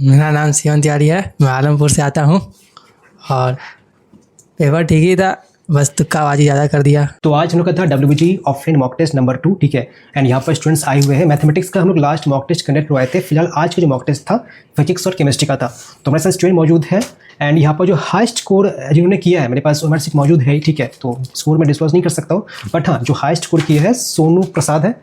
मेरा नाम शिवन तिवारी है। मैं आलमपुर से आता हूँ और पेपर ठीक ही था, बस तुक्काबाजी ज़्यादा कर दिया। तो आज हम लोग का था WBG offline mock test number 2, ठीक है। एंड यहाँ पर स्टूडेंट्स आए हुए हैं। मैथमेटिक्स का हम लोग लास्ट मॉक टेस्ट कंडक्ट करवाए थे। फिलहाल आज का जो मॉक टेस्ट था फिजिक्स और केमिस्ट्री का था। तो हमारे साथ स्टूडेंट मौजूद है एंड यहाँ पर जो हाईएस्ट स्कोर जिन्होंने किया है मेरे पास हमारे साथ मौजूद है, ठीक है। तो स्कोर मैं डिस्क्लोज नहीं कर सकता हूँ, बट हाँ जो हाईएस्ट स्कोर किया है सोनू प्रसाद है।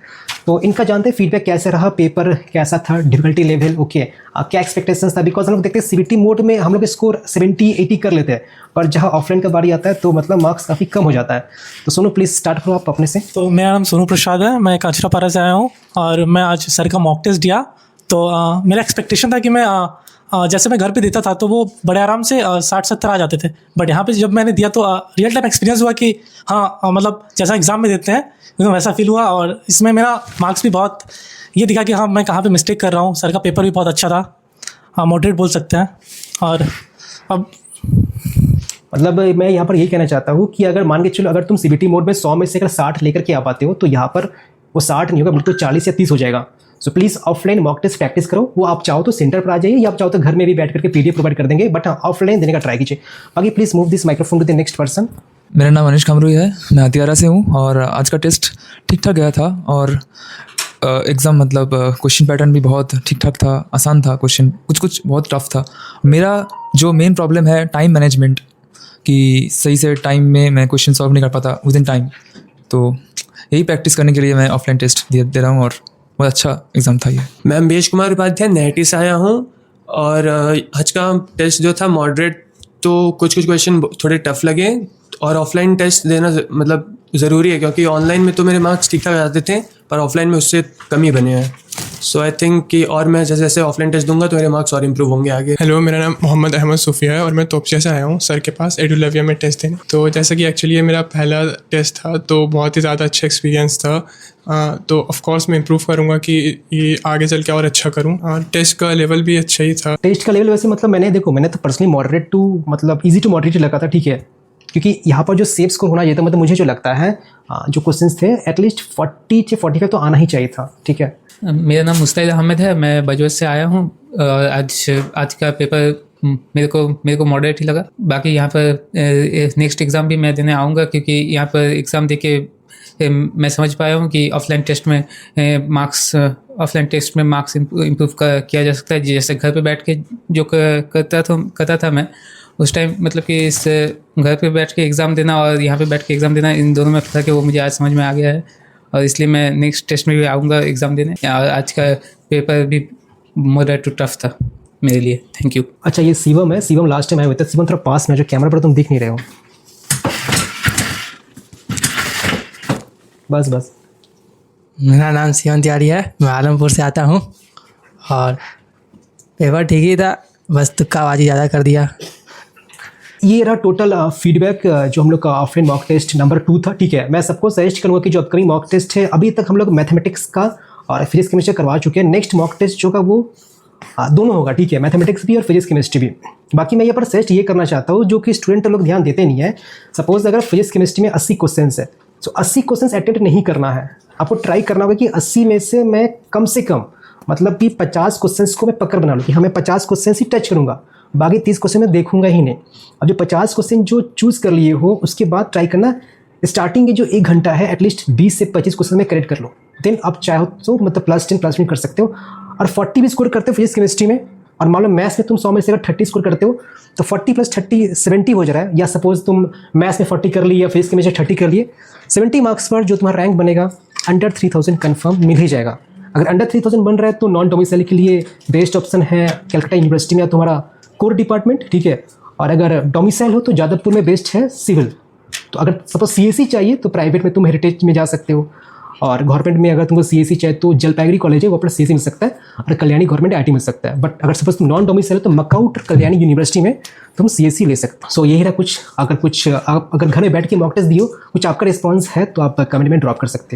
तो इनका जानते हैं फीडबैक कैसे रहा, पेपर कैसा था, डिफिकल्टी लेवल ओके, क्या एक्सपेक्टेशंस था। बिकॉज हम लोग देखते हैं CBT मोड में हम लोग स्कोर 70-80 कर लेते हैं, पर जहाँ ऑफलाइन का बारी आता है तो मतलब मार्क्स काफ़ी कम हो जाता है। तो सोनू प्लीज़ स्टार्ट करो आप अपने से। तो मेरा नाम सोनू प्रसाद है, मैं कांचरापारा से आया हूँ और मैं आज सर का मॉक टेस्ट दिया। तो मेरा एक्सपेक्टेशन था कि मैं जैसे मैं घर पे देता था तो वो बड़े आराम से 60-70 आ जाते थे, बट यहाँ पे जब मैंने दिया तो रियल टाइम एक्सपीरियंस हुआ कि हाँ मतलब जैसा एग्ज़ाम में देते हैं तो वैसा फील हुआ। और इसमें मेरा मार्क्स भी बहुत ये दिखा कि हाँ मैं कहाँ पे मिस्टेक कर रहा हूँ। सर का पेपर भी बहुत अच्छा था, हाँ मॉडरेट बोल सकते हैं। और अब मतलब मैं यहाँ पर यही कहना चाहता हूँ कि अगर मान के चलो अगर तुम CBT मोड में 100 में से अगर 60 लेकर के आ पाते हो तो यहाँ पर वो 60 नहीं होगा, बिल्कुल 40 या 30 हो जाएगा। So please offline mock test practice करो। वो आप चाहो तो सेंटर पर आ जाइए या आप चाहो तो घर में भी बैठ करके PDF प्रोवाइड कर देंगे, बट हाँ ऑफलाइन देने का ट्राई कीजिए। बाकी please move this microphone to the next person. मेरा नाम अनिश खमरुई है, मैं हथियारा से हूँ और आज का टेस्ट ठीक ठाक गया था। और एग्ज़ाम मतलब क्वेश्चन पैटर्न भी बहुत ठीक ठाक था, आसान था क्वेश्चन, कुछ बहुत टफ था। मेरा जो मेन प्रॉब्लम है टाइम मैनेजमेंट, कि सही से टाइम में मैं क्वेश्चन सॉल्व नहीं कर पाता विद इन टाइम। तो यही प्रैक्टिस करने के लिए मैं ऑफलाइन टेस्ट दे रहा हूँ और बहुत अच्छा एग्ज़ाम था ये। मैं अम्बेश कुमार उपाध्याय नैटी से आया हूँ और आज का टेस्ट जो था मॉडरेट, तो कुछ क्वेश्चन थोड़े टफ लगे और ऑफलाइन टेस्ट देना मतलब ज़रूरी है, क्योंकि ऑनलाइन में तो मेरे मार्क्स ठीक ठाक आते थे पर ऑफलाइन में उससे कम ही बने हैं। सो आई थिंक कि और मैं जैसे जैसे ऑफलाइन टेस्ट दूंगा तो मेरे मार्क्स और इम्प्रूव होंगे आगे। हेलो, मेरा नाम मोहम्मद अहमद सूफिया है और मैं तोपचिया से आया हूँ सर के पास एडुलविया में टेस्ट देने। तो जैसा कि एक्चुअली ये मेरा पहला टेस्ट था तो बहुत ही ज़्यादा अच्छा एक्सपीरियंस था। तो ऑफ कोर्स मैं इम्प्रूव करूँगा कि ये आगे चल के और अच्छा करूँ। टेस्ट का लेवल भी अच्छा ही था। टेस्ट का लेवल वैसे मतलब मैंने तो पर्सनली मॉडरेट टू मतलब ईजी टू मॉडरेट लगा था, ठीक है। क्योंकि यहाँ पर जो सेफ स्कोर होना चाहिए था, मतलब मुझे जो लगता है जो क्वेश्चंस थे एटलीस्ट 40 से 45 तो आना ही चाहिए था, ठीक है। मेरा नाम मुस्तैद अहमद है, मैं बजवत से आया हूँ। आज का पेपर मेरे को मॉडरेट ही लगा। बाकी यहाँ पर नेक्स्ट एग्ज़ाम भी मैं देने आऊँगा, क्योंकि यहाँ पर एग्ज़ाम देके मैं समझ पाया हूँ कि ऑफलाइन टेस्ट में मार्क्स इम्प्रूव किया जा सकता है। जैसे घर पे बैठ के जो करता था मैं उस टाइम, मतलब कि इस घर पे बैठ के एग्ज़ाम देना और यहाँ पे बैठ के एग्ज़ाम देना, इन दोनों में फ़र्क है, वो मुझे आज समझ में आ गया है। और इसलिए मैं नेक्स्ट टेस्ट में भी आऊँगा एग्ज़ाम देने। और आज का पेपर भी मॉडरेट टू टफ था मेरे लिए। Thank you. अच्छा, ये शिवम है। शिवम लास्ट टाइम आए हुए थे। शिवम थोड़ा पास में, जो कैमरा पर तुम दिख नहीं रहे हो। बस मेरा नाम शिवन तिवारी है, मैं आलमपुर से आता हूँ और पेपर ठीक ही था, बस तुक्काबाजी ज़्यादा कर दिया। ये रहा टोटल फीडबैक जो हम लोग का ऑफलाइन मॉक टेस्ट नंबर 2 था, ठीक है। मैं सबको सजेस्ट करूँगा कि जो अपकमिंग मॉक टेस्ट है, अभी तक हम लोग मैथमेटिक्स का और फिजिक्स केमिस्ट्री करवा चुके हैं। नेक्स्ट मॉक टेस्ट जो का वो दोनों होगा, ठीक है, मैथमेटिक्स भी और फिजिक्स केमिस्ट्री भी। बाकी मैं यहाँ पर सजेस्ट ये करना चाहता हूँ, जो कि स्टूडेंट लोग ध्यान देते नहीं है। सपोज अगर फिजिक्स केमिस्ट्री में 80 क्वेश्चन है तो 80 क्वेश्चन अटेम्प्ट नहीं करना है। आपको ट्राई करना होगा कि 80 में से मैं कम से कम मतलब कि 50 क्वेश्चन को मैं पकड़ बना लूँ कि हमें 50 क्वेश्चन ही टच करूँगा, बाकी 30 क्वेश्चन में देखूंगा ही नहीं। अब जो 50 क्वेश्चन जो चूज़ कर लिए हो उसके बाद ट्राई करना, स्टार्टिंग के जो 1 घंटा है एटलीस्ट 20 से 25 क्वेश्चन में करेक्ट कर लो। देन आप चाहो तो मतलब +10 +20 कर सकते हो। और 40 भी स्कोर करते हो फिजिक्स केमिस्ट्री में, और मान लो मैथ्स में तुम 100 में से अगर 30 स्कोर करते हो तो 40 + 30 70 हो जा रहा है। या सपोज तुम मैथ्स में 40 कर लिए या फिजिक्स केमिस्ट्री 30 कर लिए, 70 मार्क्स पर जो तुम्हारा रैंक बनेगा अंडर 3000 कन्फर्म मिल ही जाएगा। अगर अंडर 3000 बन रहा है तो नॉन डोमिसाइल के लिए बेस्ट ऑप्शन है कलकत्ता यूनिवर्सिटी में तुम्हारा कोर डिपार्टमेंट, ठीक है। और अगर डोमिसाइल हो तो जादवपुर में बेस्ट है सिविल। तो अगर सपोज CSE चाहिए तो प्राइवेट में तुम हेरिटेज में जा सकते हो, और गवर्नमेंट में अगर तुमको CSE चाहिए तो जलपाईगुड़ी कॉलेज है, वो अपना CSE मिल सकता है, और कल्याणी गवर्नमेंट IT मिल सकता है। बट अगर सपोज तुम नॉन डोमिसाइल है तो मकाउट कल्याणी यूनिवर्सिटी में तुम CSE ले सकते हो। सो यही रहा कुछ। अगर घर में बैठ के मॉक टेस्ट दियो, कुछ आपका रिस्पॉन्स है तो आप कमेंट में ड्रॉप कर सकते हो।